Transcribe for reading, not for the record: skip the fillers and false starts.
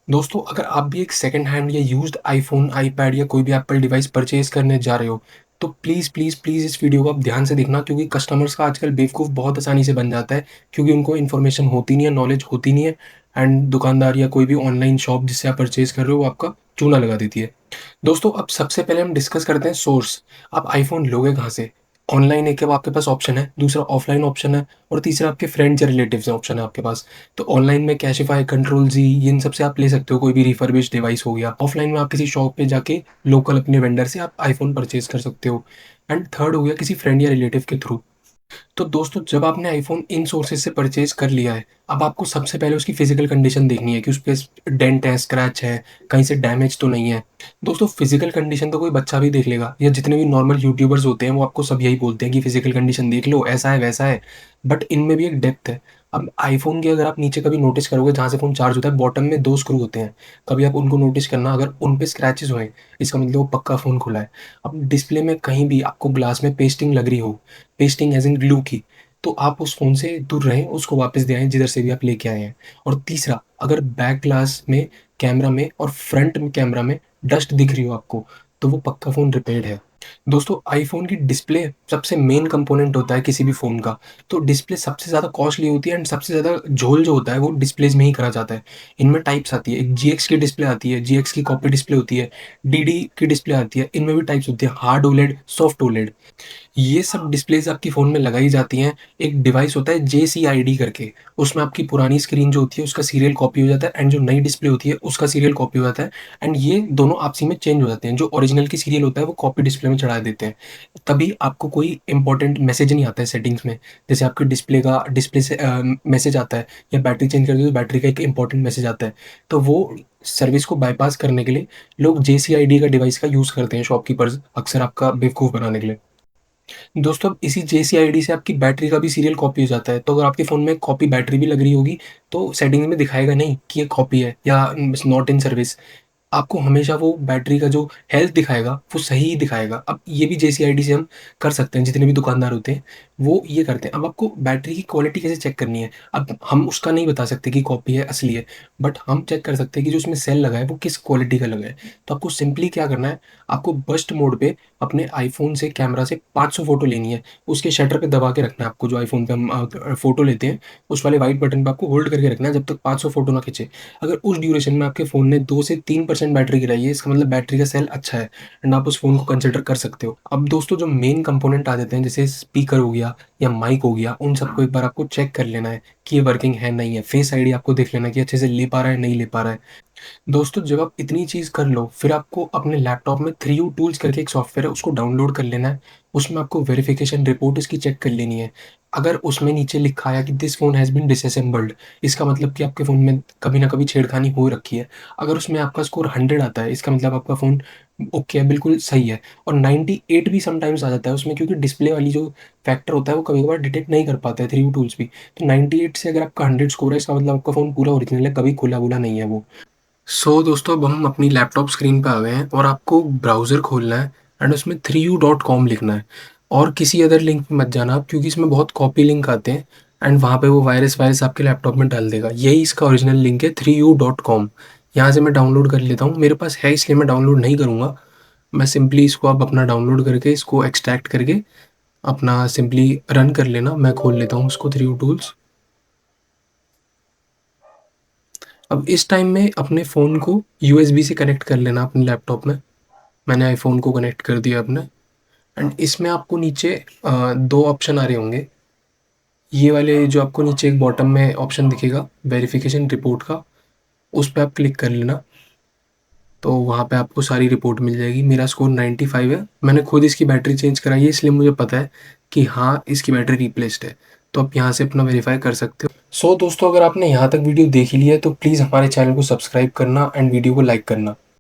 दोस्तों, अगर आप भी एक सेकंड हैंड या यूज्ड आईफ़ोन, आईपैड या कोई भी एप्पल डिवाइस परचेज़ करने जा रहे हो, तो प्लीज़, प्लीज़, प्लीज़ इस वीडियो को आप ध्यान से देखना क्योंकि कस्टमर्स का आजकल बेवकूफ़ बहुत आसानी से बन जाता है क्योंकि उनको इन्फॉर्मेशन होती नहीं है, नॉलेज होती नहीं है एंड दुकानदार या कोई भी ऑनलाइन शॉप जिससे आप परचेज़ कर रहे हो, वो आपका चूना लगा देती है। दोस्तों, अब सबसे पहले हम डिस्कस करते हैं सोर्स। आप आईफ़ोन लोगे कहाँ से? ऑनलाइन एक अब आपके पास ऑप्शन है, दूसरा ऑफ़लाइन ऑप्शन है और तीसरा आपके फ्रेंड्स या रिलेटिव्स हैं ऑप्शन है आपके पास। तो ऑनलाइन में कैशिफाई, कंट्रोल ज़ी इन सब से आप ले सकते हो कोई भी रिफर्बिश्ड डिवाइस हो गया। ऑफ़लाइन में आप किसी शॉप पे जाके लोकल अपने वेंडर से आप आईफ़ोन परचेज़ कर सकते हो। एंड थर्ड हो गया किसी फ्रेंड या रिलेटिव के थ्रू। तो दोस्तों, जब आपने आईफ़ोन इन सोर्सेज़ से परचेज़ कर लिया है, अब आपको सबसे पहले उसकी फ़िज़िकल कंडीशन देखनी है कि उसपे डेंट है, स्क्रैच है, कहीं से डैमेज तो नहीं है। दोस्तों, फ़िज़िकल कंडीशन तो कोई बच्चा भी देख लेगा या जितने भी नॉर्मल यूट्यूबर्स होते हैं, वो आपको सब यही बोलते हैं कि फ़िज़िकल कंडीशन देख लो, ऐसा है, वैसा है। बट इनमें भी एक डेप्थ है। अब आईफ़ोन के अगर आप नीचे कभी नोटिस करोगे जहाँ से फ़ोन चार्ज होता है, बॉटम में 2 स्क्रू होते हैं। कभी आप उनको नोटिस करना, अगर उन पे स्क्रैचेज़ हुए, इसका मतलब वो पक्का फ़ोन खुला है। अब डिस्प्ले में कहीं भी आपको ग्लास में पेस्टिंग लग रही हो, पेस्टिंग ऐज़ इन ग्लू की, तो आप उस फ़ोन से दूर रहें, उसको वापस दे आएँ जिधर से भी आप लेके आए हैं। और तीसरा, अगर बैक ग्लास में, कैमरा में और फ्रंट में कैमरा में डस्ट दिख रही हो आपको, तो वो पक्का फ़ोन रिपेयर्ड है। दोस्तों, आईफ़ोन की डिस्प्ले सबसे मेन कंपोनेंट होता है किसी भी फ़ोन का, तो डिस्प्ले सबसे ज़्यादा कॉस्टली होती है एंड सबसे ज़्यादा झोल जो होता है वो डिस्प्लेज़ में ही करा जाता है। इनमें टाइप्स आती है, एक जीएक्स की डिस्प्ले आती है, जीएक्स की कॉपी डिस्प्ले होती है, डीडी की डिस्प्ले आती है, इनमें भी टाइप्स होती है, हार्ड ओलेड, सॉफ्ट ओलेड। ये सब डिस्प्लेज़ आपकी फ़ोन में लगाई जाती हैं। एक डिवाइस होता है जेसीआईडी करके, उसमें आपकी पुरानी स्क्रीन जो होती है उसका सीरियल कॉपी हो जाता है एंड जो नई डिस्प्ले होती है उसका सीरियल कॉपी हो जाता है एंड ये दोनों आपसी में चेंज हो जाते हैं। जो ओरिजिनल की सीरियल होता है वो कॉपी डिस्प्ले में चढ़ा देते हैं। तभी आपको कोई इम्पोर्टेंट मैसेज नहीं आता है सेटिंग्स में। जैसे आपके डिस्प्ले से मैसेज आता है या बैटरी चेंज कर दी तो बैटरी का एक इम्पोर्टेंट मैसेज आता है। तो वो सर्विस को बायपास करने के लिए लोग जेसीआईडी का डिवाइस का यूज़ करते हैं शॉपकीपर्स अक्सर आपका बेवकूफ़ बनाने के लिए। दोस्तों, अब इसी जेसीआईडी से आपकी बैटरी का भी सीरियल कॉपी हो जाता है, तो अगर आपके फ़ोन में कॉपी बैटरी भी लग रही होगी, तो सेटिंग में दिखाएगा नहीं कि ये कॉपी है या नॉट इन सर्विस। आपको हमेशा वो बैटरी का जो हेल्थ दिखाएगा, वो सही ही दिखाएगा। अब ये भी जेसीआईडी से हम कर सकते हैं, जितने भी दुकानदार होते हैं, वो ये करते हैं। अब आपको बैटरी की क्वालिटी कैसे चेक करनी है? अब हम उसका नहीं बता सकते कि कॉपी है, असली है, बट हम चेक कर सकते हैं कि जो उसमें सेल लगा है, वो किस क्वालिटी का लगा है। तो आपको सिंपली क्या करना है, आपको बर्स्ट मोड पे अपने आईफ़ोन से कैमरा से 500 फ़ोटो लेनी है। उसके शटर पे दबा के रखना है आपको, जो आईफ़ोन पे हम फ़ोटो लेते हैं, उस वाले व्हाइट बटन पे आपको होल्ड करके रखना है जब तक 500 फ़ोटो ना खींचे। अगर उस ड्यूरेशन में आपके फ़ोन ने 2 से 3% बैटरी गिराई है, इसका मतलब बैटरी का सेल अच्छा है एंड आप उस फ़ोन को कंसिडर कर सकते हो। अब दोस्तों, जो मेन कंपोनेंट आ जाते हैं जैसे स्पीकर हो गया या माइक हो गया, उन सबको एक बार आपको चेक कर लेना है कि ये वर्किंग है, नहीं है। फेस आईडी आपको देख लेना है कि अच्छे से ले पा रहा है, नहीं ले पा रहा है। दोस्तों, जब आप इतनी चीज़ कर लो, फिर आपको अपने लैपटॉप में 3U टूल्स करके एक सॉफ्टवेयर है, उसको डाउनलोड कर लेना है। उसमें आपको वेरिफ़िकेशन रिपोर्ट इसकी चेक कर लेनी है। अगर उसमें नीचे लिखा आया कि दिस फ़ोन हैज़ बीन डिसअसेंबल्ड, इसका मतलब कि आपके फ़ोन में कभी न कभी छेड़खानी हो रखी है। अगर उसमें आपका स्कोर 100 आता है, इसका मतलब आपका फ़ोन ओके है, बिल्कुल सही है। और 98 भी समटाइम्स आ जाता है उसमें क्योंकि डिस्प्ले वाली जो फैक्टर होता है, वो कभी-कभार डिटेक्ट नहीं कर पाता है 3U टूल्स भी। तो 98 से अगर आपका 100 स्कोर है, इसका मतलब आपका फ़ोन पूरा ओरिजिनल है, कभी खुला-वुला नहीं है वो। दोस्तों, अब हम अपनी लैपटॉप स्क्रीन पे आ गए हैं और आपको ब्राउज़र खोलना है एंड उसमें 3u.com लिखना है और किसी अदर लिंक पे मत जाना आप क्योंकि इसमें बहुत कॉपी लिंक आते हैं एंड वहाँ पे वो वायरस आपके लैपटॉप में डाल देगा। यही इसका ओरिजिनल लिंक है 3u.com। यहाँ से मैं डाउनलोड कर लेता हूँ, मेरे पास है इसलिए मैं डाउनलोड नहीं करूँगा। मैं सिंपली इसको अब अपना डाउनलोड करके इसको एक्सट्रैक्ट करके अपना सिंपली रन कर लेना। मैं खोल लेता हूँ उसको 3u टूल्स। अब इस टाइम में अपने फ़ोन को यूएसबी से कनेक्ट कर लेना अपने लैपटॉप में। मैंने आईफ़ोन को कनेक्ट कर दिया अपने एंड इसमें आपको नीचे 2 ऑप्शन आ रहे होंगे। ये वाले जो आपको नीचे एक बॉटम में ऑप्शन दिखेगा वेरिफ़िकेशन रिपोर्ट का, उस पे आप क्लिक कर लेना। तो वहाँ पे आपको सारी रिपोर्ट मिल जाएगी। मेरा स्कोर 95 है। मैंने खुद इसकी बैटरी चेंज कराई है इसलिए मुझे पता है कि हाँ, इसकी बैटरी रिप्लेस्ड है। तो आप यहाँ से अपना वेरीफ़ाई कर सकते हो। दोस्तों, अगर आपने यहाँ तक वीडियो देख ही लिया है तो प्लीज़ हमारे चैनल को सब्सक्राइब करना एंड वीडियो को लाइक करना।